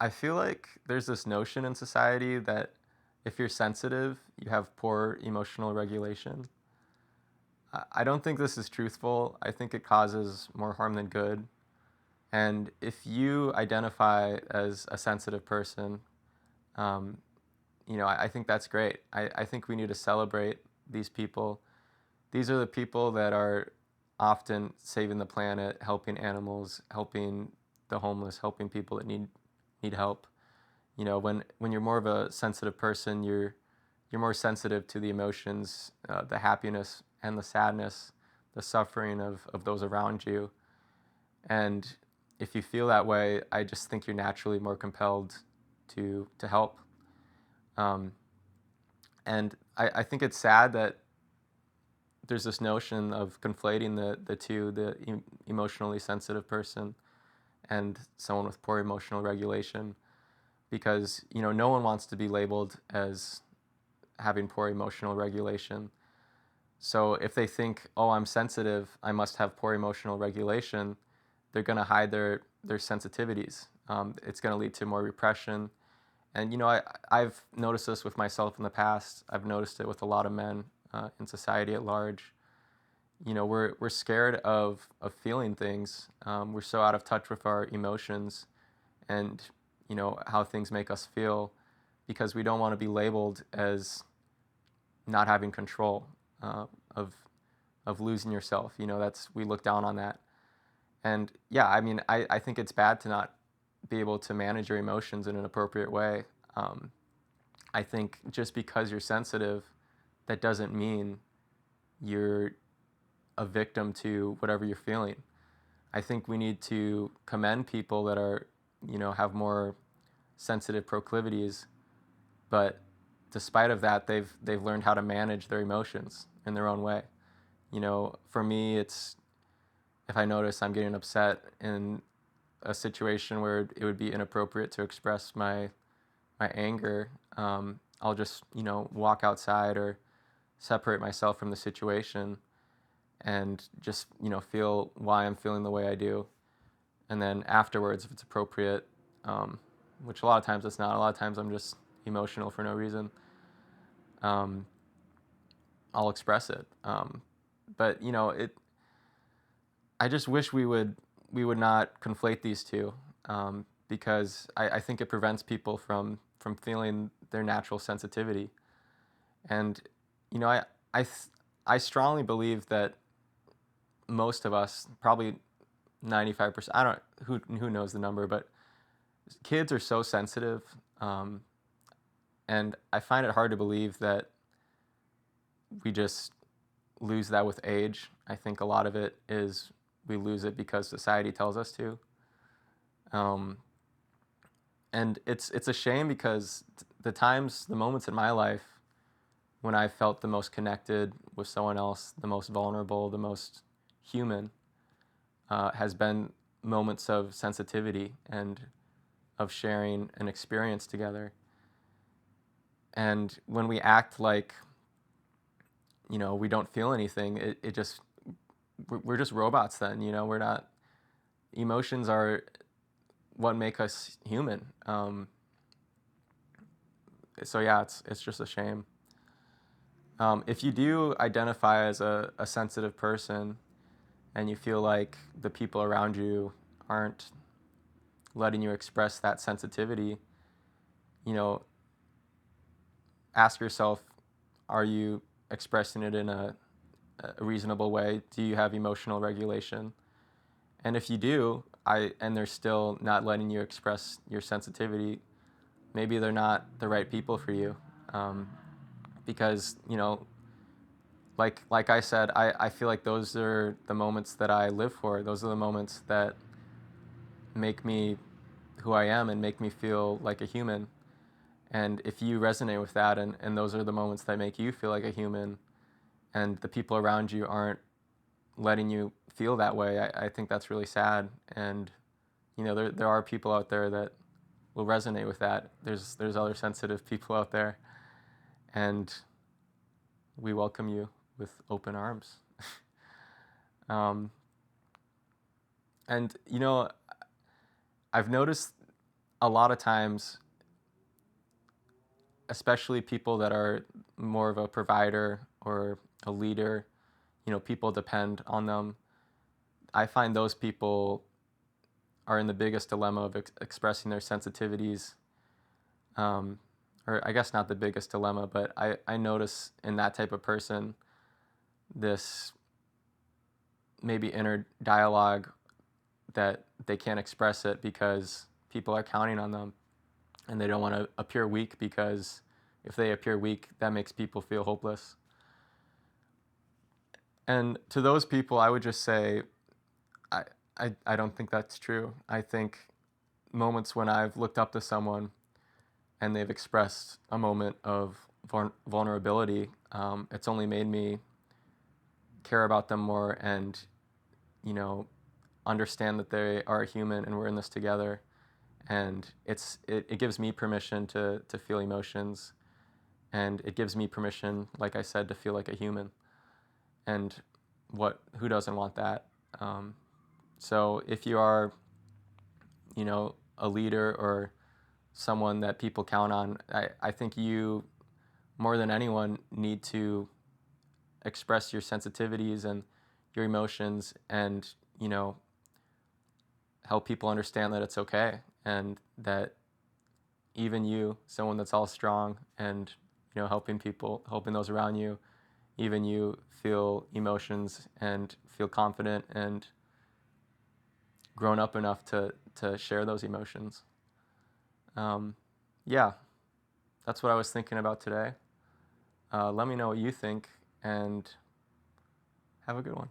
I feel like there's this notion in society that if you're sensitive, you have poor emotional regulation. I don't think this is truthful. I think it causes more harm than good. And if you identify as a sensitive person, um, I think that's great. I think we need to celebrate these people. These are the people that are often saving the planet, helping animals, helping the homeless, helping people that need help. When you're more of a sensitive person, you're more sensitive to the emotions, the happiness and the sadness, the suffering of those around you. And if you feel that way, I just think you're naturally more compelled to help. Um, and I think it's sad that there's this notion of conflating the two, emotionally sensitive person and someone with poor emotional regulation, because no one wants to be labeled as having poor emotional regulation. So if they think, oh, I'm sensitive, I must have poor emotional regulation, they're going to hide their sensitivities. It's going to lead to more repression. And I've noticed this with myself in the past. I've noticed it with a lot of men in society at large. We're scared of feeling things. We're so out of touch with our emotions and how things make us feel, because we don't want to be labeled as not having control uh, of losing yourself. That's, we look down on that. And yeah, I mean, I think it's bad to not be able to manage your emotions in an appropriate way. Um, I think just because you're sensitive, that doesn't mean you're a victim to whatever you're feeling. I think we need to commend people that are, have more sensitive proclivities, but despite of that, they've learned how to manage their emotions in their own way. For me, it's if I notice I'm getting upset in a situation where it would be inappropriate to express my anger, I'll just walk outside or separate myself from the situation and just feel why I'm feeling the way I do, and then afterwards, if it's appropriate, um, which a lot of times it's not. A lot of times I'm just emotional for no reason. Um, I'll express it. But it. I just wish we would not conflate these two, because I think it prevents people from feeling their natural sensitivity. And you know, I I strongly believe that most of us, probably 95%, I don't who knows the number, but kids are so sensitive, um, and I find it hard to believe that we just lose that with age. I think a lot of it is we lose it because society tells us to. Um, and it's a shame because the moments in my life when I felt the most connected with someone else, the most vulnerable, the most human, has been moments of sensitivity and of sharing an experience together. And when we act like we don't feel anything, it just we're just robots then. We're not. Emotions are what make us human. So yeah, it's just a shame. If you do identify as a sensitive person and you feel like the people around you aren't letting you express that sensitivity, you know, ask yourself, are you expressing it in a reasonable way? Do you have emotional regulation? And if you do, and they're still not letting you express your sensitivity, maybe they're not the right people for you. Um, because like I said, I feel like those are the moments that I live for. Those are the moments that make me who I am and make me feel like a human. And if you resonate with that, and those are the moments that make you feel like a human, and the people around you aren't letting you feel that way, I think that's really sad. And there are people out there that will resonate with that. There's other sensitive people out there, and we welcome you with open arms. um, and I've noticed a lot of times, especially people that are more of a provider or a leader, people depend on them. I find those people are in the biggest dilemma of expressing their sensitivities. Um, or I guess not the biggest dilemma, but I notice in that type of person this maybe inner dialogue that they can't express it because people are counting on them, and they don't want to appear weak, because if they appear weak, that makes people feel hopeless. And to those people, I would just say, I, I don't think that's true. I think moments when I've looked up to someone and they've expressed a moment of vulnerability, it's only made me care about them more, and, you know, understand that they are a human and we're in this together. And it gives me permission to feel emotions, and it gives me permission, like I said, to feel like a human. And who doesn't want that? So if you are, a leader or someone that people count on, I think you, more than anyone, need to express your sensitivities and your emotions, and, help people understand that it's okay, and that even you, someone that's all strong and, helping those around you, even you feel emotions and feel confident and grown up enough to share those emotions. Yeah, that's what I was thinking about today. Let me know what you think, and have a good one.